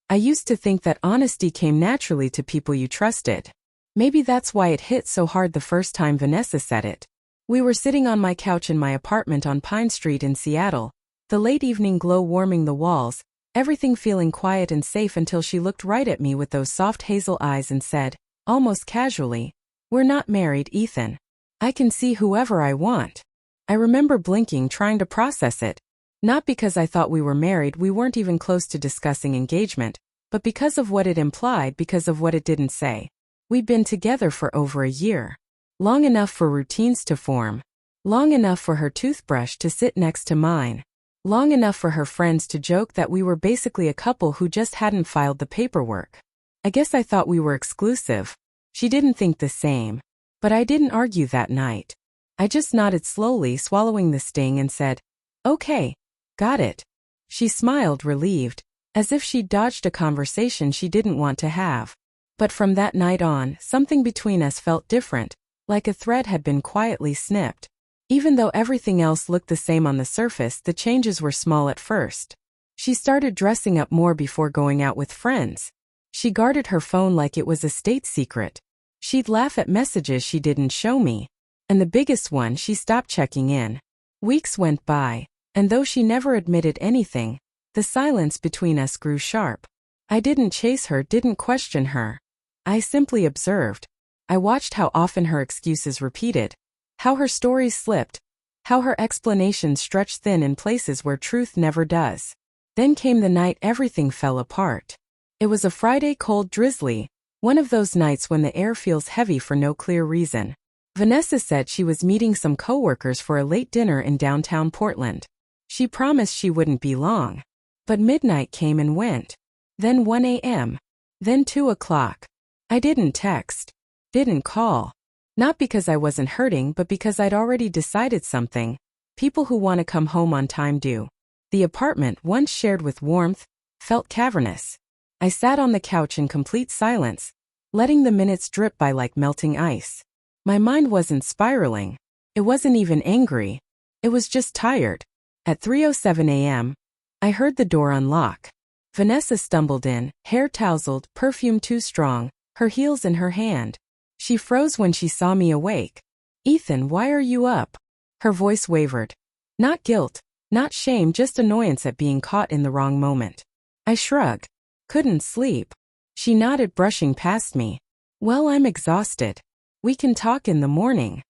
I used to think that honesty came naturally to people you trusted. Maybe that's why it hit so hard the first time Vanessa said it. We were sitting on my couch in my apartment on Pine Street in Seattle, the late evening glow warming the walls, everything feeling quiet and safe until she looked right at me with those soft hazel eyes and said, almost casually, "We're not married, Ethan. I can see whoever I want." I remember blinking, trying to process it. Not because I thought we were married, we weren't even close to discussing engagement, but because of what it implied, because of what it didn't say. We'd been together for over a year. Long enough for routines to form. Long enough for her toothbrush to sit next to mine. Long enough for her friends to joke that we were basically a couple who just hadn't filed the paperwork. I guess I thought we were exclusive. She didn't think the same. But I didn't argue that night. I just nodded slowly, swallowing the sting, and said, "Okay. Got it." She smiled, relieved, as if she'd dodged a conversation she didn't want to have. But from that night on, something between us felt different, like a thread had been quietly snipped. Even though everything else looked the same on the surface, the changes were small at first. She started dressing up more before going out with friends. She guarded her phone like it was a state secret. She'd laugh at messages she didn't show me. And the biggest one, she stopped checking in. Weeks went by, and though she never admitted anything, the silence between us grew sharp. I didn't chase her, didn't question her. I simply observed. I watched how often her excuses repeated, how her stories slipped, how her explanations stretched thin in places where truth never does. Then came the night everything fell apart. It was a Friday, cold, drizzly, one of those nights when the air feels heavy for no clear reason. Vanessa said she was meeting some coworkers for a late dinner in downtown Portland. She promised she wouldn't be long. But midnight came and went. Then 1 a.m. Then 2 o'clock. I didn't text. Didn't call. Not because I wasn't hurting, but because I'd already decided something. People who want to come home on time do. The apartment, once shared with warmth, felt cavernous. I sat on the couch in complete silence, letting the minutes drip by like melting ice. My mind wasn't spiraling. It wasn't even angry. It was just tired. At 3:07 a.m., I heard the door unlock. Vanessa stumbled in, hair tousled, perfume too strong, her heels in her hand. She froze when she saw me awake. "Ethan, why are you up?" Her voice wavered. Not guilt, not shame, just annoyance at being caught in the wrong moment. I shrugged. "Couldn't sleep." She nodded, brushing past me. "Well, I'm exhausted. We can talk in the morning."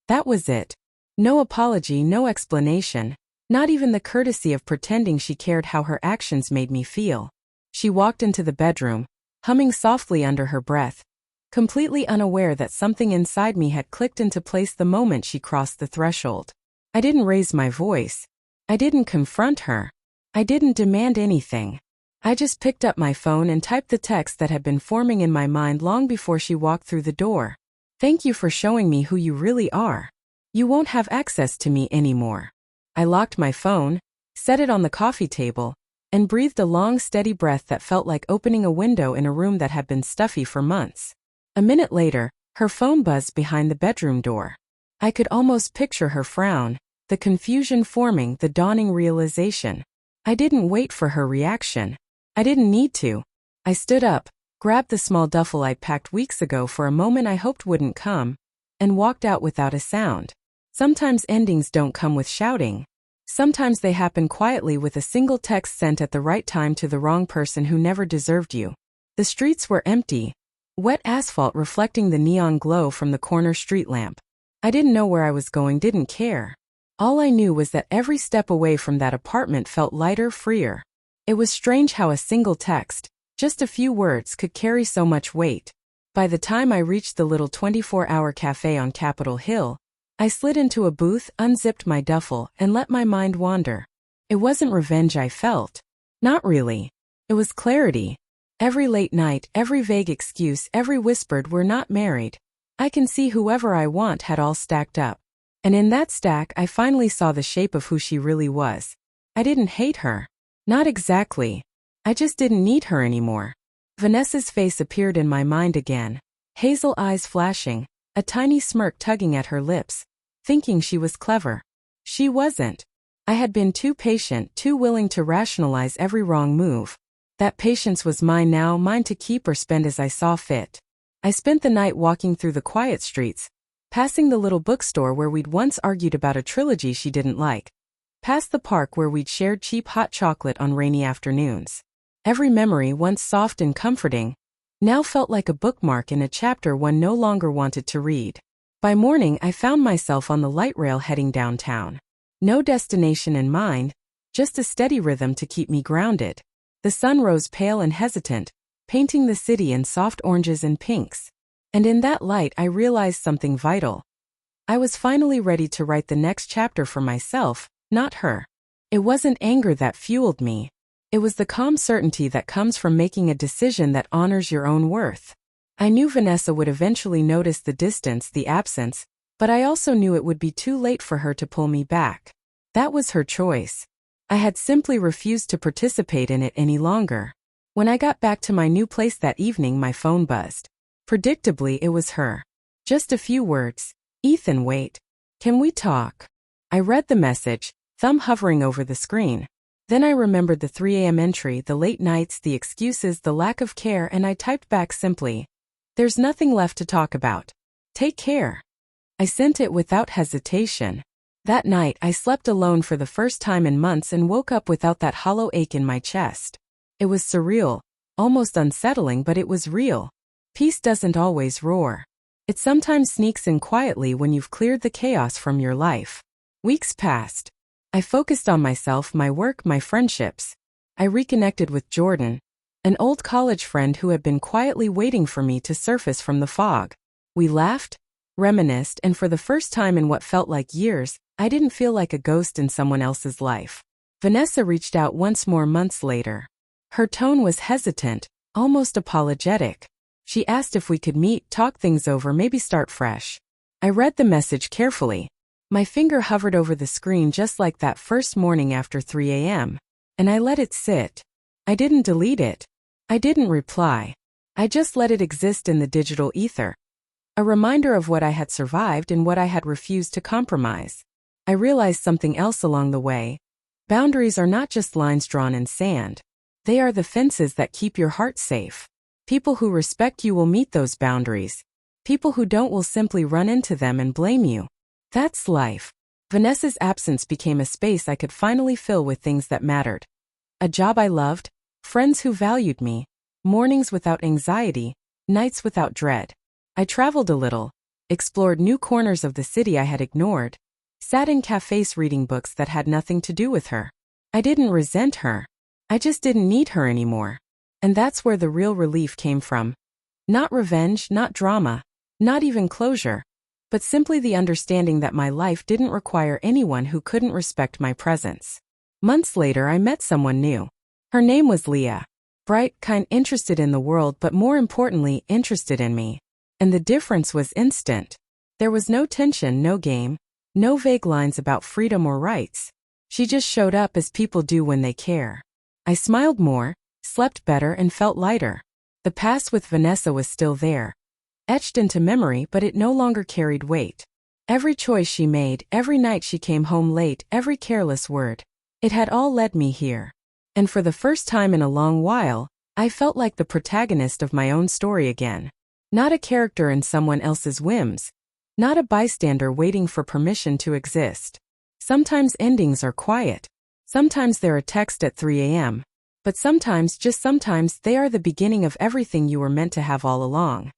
That was it. No apology, no explanation. Not even the courtesy of pretending she cared how her actions made me feel. She walked into the bedroom, humming softly under her breath, completely unaware that something inside me had clicked into place the moment she crossed the threshold. I didn't raise my voice. I didn't confront her. I didn't demand anything. I just picked up my phone and typed the text that had been forming in my mind long before she walked through the door. "Thank you for showing me who you really are. You won't have access to me anymore." I locked my phone, set it on the coffee table, and breathed a long, steady breath that felt like opening a window in a room that had been stuffy for months. A minute later, her phone buzzed behind the bedroom door. I could almost picture her frown, the confusion forming, the dawning realization. I didn't wait for her reaction. I didn't need to. I stood up, grabbed the small duffel I'd packed weeks ago for a moment I hoped wouldn't come, and walked out without a sound. Sometimes endings don't come with shouting. Sometimes they happen quietly with a single text sent at the right time to the wrong person who never deserved you. The streets were empty, wet asphalt reflecting the neon glow from the corner street lamp. I didn't know where I was going, didn't care. All I knew was that every step away from that apartment felt lighter, freer. It was strange how a single text, just a few words, could carry so much weight. By the time I reached the little 24-hour cafe on Capitol Hill, I slid into a booth, unzipped my duffel, and let my mind wander. It wasn't revenge I felt. Not really. It was clarity. Every late night, every vague excuse, every whispered "we're not married. I can see whoever I want" had all stacked up. And in that stack, I finally saw the shape of who she really was. I didn't hate her. Not exactly. I just didn't need her anymore. Vanessa's face appeared in my mind again. Hazel eyes flashing, a tiny smirk tugging at her lips, thinking she was clever. She wasn't. I had been too patient, too willing to rationalize every wrong move. That patience was mine now, mine to keep or spend as I saw fit. I spent the night walking through the quiet streets, passing the little bookstore where we'd once argued about a trilogy she didn't like, past the park where we'd shared cheap hot chocolate on rainy afternoons. Every memory, once soft and comforting, now felt like a bookmark in a chapter one no longer wanted to read. By morning, I found myself on the light rail heading downtown. No destination in mind, just a steady rhythm to keep me grounded. The sun rose pale and hesitant, painting the city in soft oranges and pinks. And in that light I realized something vital. I was finally ready to write the next chapter for myself, not her. It wasn't anger that fueled me. It was the calm certainty that comes from making a decision that honors your own worth. I knew Vanessa would eventually notice the distance, the absence, but I also knew it would be too late for her to pull me back. That was her choice. I had simply refused to participate in it any longer. When I got back to my new place that evening, my phone buzzed. Predictably, it was her. Just a few words. "Ethan, wait. Can we talk?" I read the message, thumb hovering over the screen. Then I remembered the 3 a.m. entry, the late nights, the excuses, the lack of care, and I typed back simply, "There's nothing left to talk about. Take care." I sent it without hesitation. That night, I slept alone for the first time in months and woke up without that hollow ache in my chest. It was surreal, almost unsettling, but it was real. Peace doesn't always roar. It sometimes sneaks in quietly when you've cleared the chaos from your life. Weeks passed. I focused on myself, my work, my friendships. I reconnected with Jordan, an old college friend who had been quietly waiting for me to surface from the fog. We laughed, reminisced, and for the first time in what felt like years, I didn't feel like a ghost in someone else's life. Vanessa reached out once more months later. Her tone was hesitant, almost apologetic. She asked if we could meet, talk things over, maybe start fresh. I read the message carefully. My finger hovered over the screen just like that first morning after 3 a.m., and I let it sit. I didn't delete it. I didn't reply. I just let it exist in the digital ether. A reminder of what I had survived and what I had refused to compromise. I realized something else along the way. Boundaries are not just lines drawn in sand. They are the fences that keep your heart safe. People who respect you will meet those boundaries. People who don't will simply run into them and blame you. That's life. Vanessa's absence became a space I could finally fill with things that mattered. A job I loved, friends who valued me, mornings without anxiety, nights without dread. I traveled a little, explored new corners of the city I had ignored, sat in cafes reading books that had nothing to do with her. I didn't resent her. I just didn't need her anymore. And that's where the real relief came from. Not revenge, not drama, not even closure, but simply the understanding that my life didn't require anyone who couldn't respect my presence. Months later, I met someone new. Her name was Leah. Bright, kind, interested in the world, but more importantly, interested in me. And the difference was instant. There was no tension, no game, no vague lines about freedom or rights. She just showed up as people do when they care. I smiled more, slept better, and felt lighter. The past with Vanessa was still there, etched into memory, but it no longer carried weight. Every choice she made, every night she came home late, every careless word, it had all led me here. And for the first time in a long while, I felt like the protagonist of my own story again. Not a character in someone else's whims. Not a bystander waiting for permission to exist. Sometimes endings are quiet. Sometimes they're a text at 3 a.m. But sometimes, just sometimes, they are the beginning of everything you were meant to have all along.